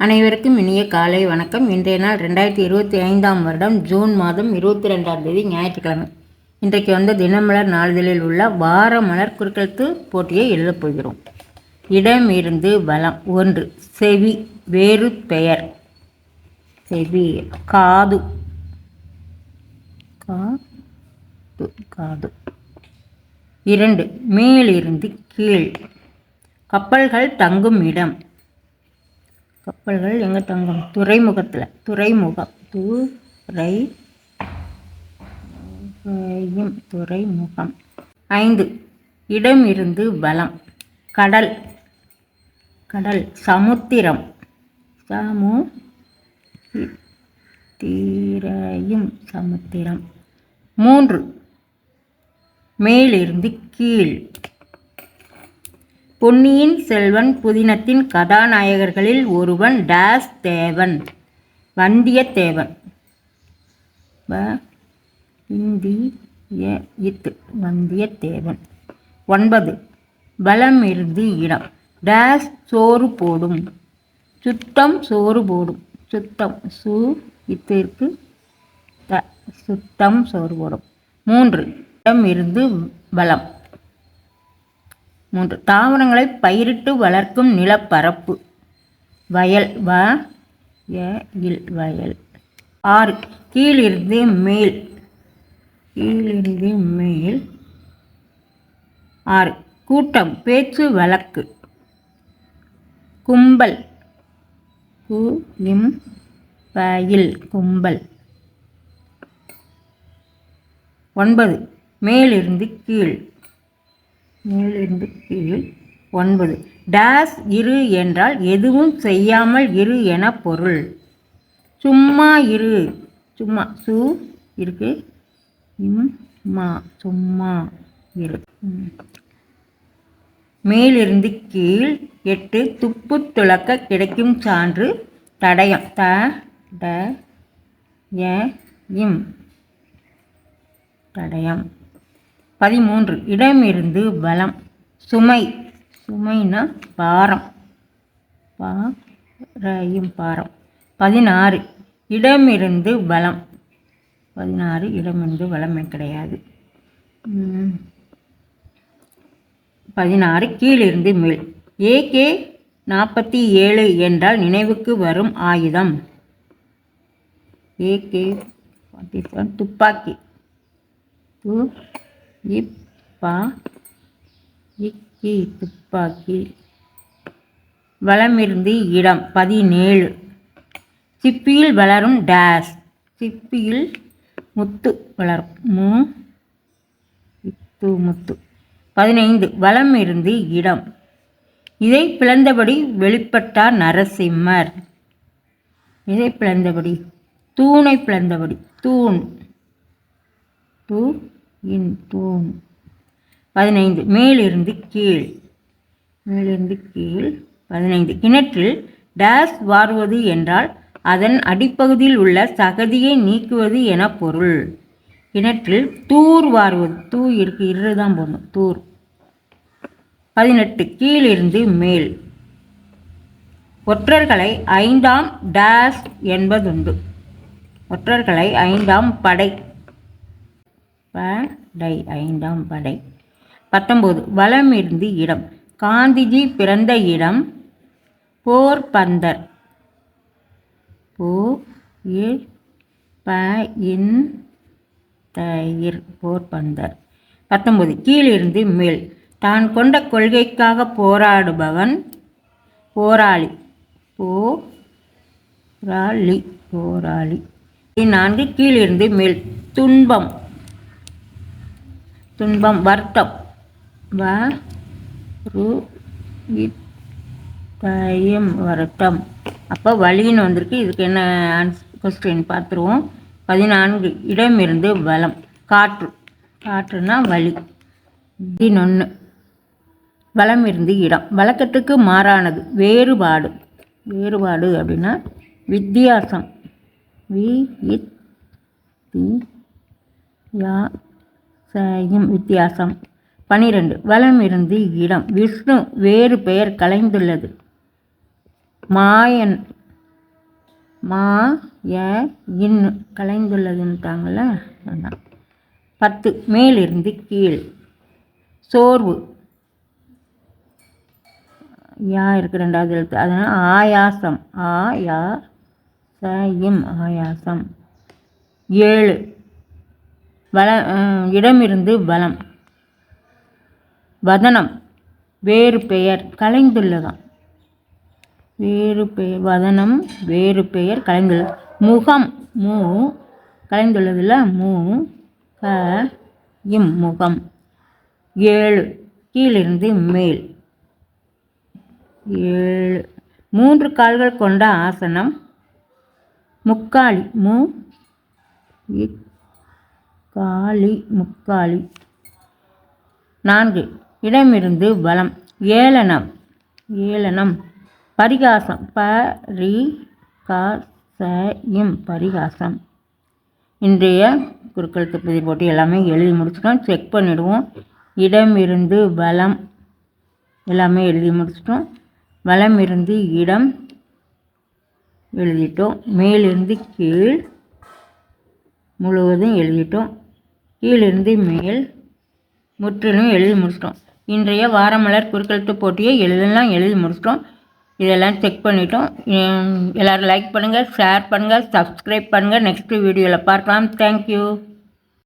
அனைவருக்கும் இனிய காலை வணக்கம். இன்றைய நாள் 2025ஆம் வருடம் ஜூன் மாதம் 22ஆம் தேதி ஞாயிற்றுக்கிழமை. இன்றைக்கு தினமலர் நாளிதழில் உள்ள வார மலர் குறுக்கெழுத்து போட்டியை எழுதப் போகிறோம். இடம் இருந்து வலம். 1. செவி வேறு பெயர். செவி காது. காது. 2. மேலிருந்து கீழ். கப்பல்கள் தங்கும் இடம். கப்பல்கள் எங்கே தங்கும்? துறைமுகத்தில். துறைமுகம். துறைமுகம். 5. இடம் இருந்து வலம். கடல். கடல் சமுத்திரம். சமுத்திரம். 3. மேலிருந்து கீழ். பொன்னியின் செல்வன் புதினத்தின் கதாநாயகர்களில் ஒருவன் டேஸ் தேவன். வந்தியத்தேவன். வந்தியத்தேவன். 9. வலம் இருந்து இடம். டேஸ் சோறு போடும். சுத்தம் சோறு போடும். சுத்தம் சுத்தம் சோறு போடும். 3. இடம் இருந்து வலம். 3. தாவரங்களை பயிரிட்டு வளர்க்கும் நிலப்பரப்பு. வயல். வயல். 6. கீழிருந்து மேல். கீழிருந்து மேல். 6. கூட்டம் பேச்சு வழக்கு. கும்பல். கும்பல். 9. மேலிருந்து கீழ். மேலிருந்து கீழ். 9. டேஸ் இரு என்றால் எதுவும் செய்யாமல் இரு என பொருள். சும்மா இரு. சும்மா இருக்கு. சும்மா இரு. மேலிருந்து கீழ். 8. துப்பு துளக்க கிடைக்கும் சான்று. தடயம். தடயம். 13. இடம் இருந்து வலம். சுமை. சுமைனா பாரம். பாரம். 16. இடம் இருந்து வலம். 16. இடமிருந்து வலம் கிடையாது. 16. கீழிருந்து மேல். AK-47 என்றால் நினைவுக்கு வரும் ஆயுதம். AK-47 துப்பாக்கி. துப்பாக்கி. வலமிருந்து இடம். 17. சிப்பியில் வளரும் டேஸ். சிப்பியில் முத்து வளரும். முத்து. 15. வலம் இருந்து இடம். இதை பிளந்தபடி வெளிப்பட்டார் நரசிம்மர். இதை பிளந்தபடி. தூணை பிளந்தபடி. தூண். தூண். 15. மேலிருந்து கீழ். மேலிருந்து கீழ். 15. கிணற்றில் டேஸ் வாருவது என்றால் அதன் அடிப்பகுதியில் உள்ள சகதியை நீக்குவது என பொருள். கிணற்றில் தூர் வாருவது. இருக்கு. இருதான் போடணும். தூர். 18. கீழிருந்து மேல். ஒற்றர்களை 5ஆம் டேஸ் என்பதுண்டு. ஒற்றர்களை 5ஆம் படை. 5ஆம் படை. 19. வலம் இருந்து இடம். காந்திஜி பிறந்த இடம் போர்பந்தர். போர்பந்தர். 19. கீழிருந்து மேல். தான் கொண்ட கொள்கைக்காக போராடுபவன் போராளி. போராளி. 4. கீழிருந்து மேல். துன்பம். துன்பம் வருத்தம். வருத்தம். அப்போ வலின்னு வந்திருக்கு. இதுக்கு என்ன கொஸ்டின் பார்த்துருவோம். 14. இடம் இருந்து வலம். காற்று. காற்றுனா வலி. 11. வலம் இருந்து இடம். வழக்கத்துக்கு மாறானது. வேறுபாடு. வேறுபாடு அப்படின்னா வித்தியாசம். வித்தியாசம். 12. வலம் இருந்து இடம். விஷ்ணு வேறு பெயர் கலைந்துள்ளது. மாயன். மா ய இன் கலைந்துள்ளதுன்ட்டாங்கள்ல அதான். 10 மேலிருந்து கீழ். சோர்வு யா இருக்கு 2வது எழுத்து, அதனால் ஆயாசம் ஆயா சம் ஆயாசம். 7 வள இடமிருந்து வலம். வதனம் வேறு பெயர் கலைந்துள்ளதாம். வேறு பெயர் வதனம் வேறு பெயர் கலைந்துள்ளது. முகம் மூ கலைந்துள்ளதில்ல மூ க இம் முகம். 7 கீழிருந்து மேல். 7 3 கால்கள் கொண்ட ஆசனம் முக்காலி மு காலி முக்காலி. 4 இடமிருந்து வலம். ஏளனம் ஏளனம். பரிகாசம் பரிகாசம். இன்றைய குறுக்கெழுத்து புதிர் போட்டு எல்லாமே எழுதி முடிச்சிட்டோம். செக் பண்ணிவிடுவோம். இடமிருந்து வலம் எல்லாமே எழுதி முடிச்சிட்டோம். வலம் இருந்து இடம் எழுதிட்டோம். மேலிருந்து கீழ் முழுவதும் எழுதிட்டோம். கீழிருந்து மேல் முற்றிலும் எழுதி முடிச்சிட்டோம். இன்றைய வாரமலர் குறுக்கெழுத்து போட்டியை எழுதி முடிச்சிட்டோம். இதெல்லாம் செக் பண்ணிட்டோம். எல்லோரும் லைக் பண்ணுங்கள், ஷேர் பண்ணுங்கள், சப்ஸ்கிரைப் பண்ணுங்கள். நெக்ஸ்ட் வீடியோவில் பார்க்கலாம். தேங்க்யூ.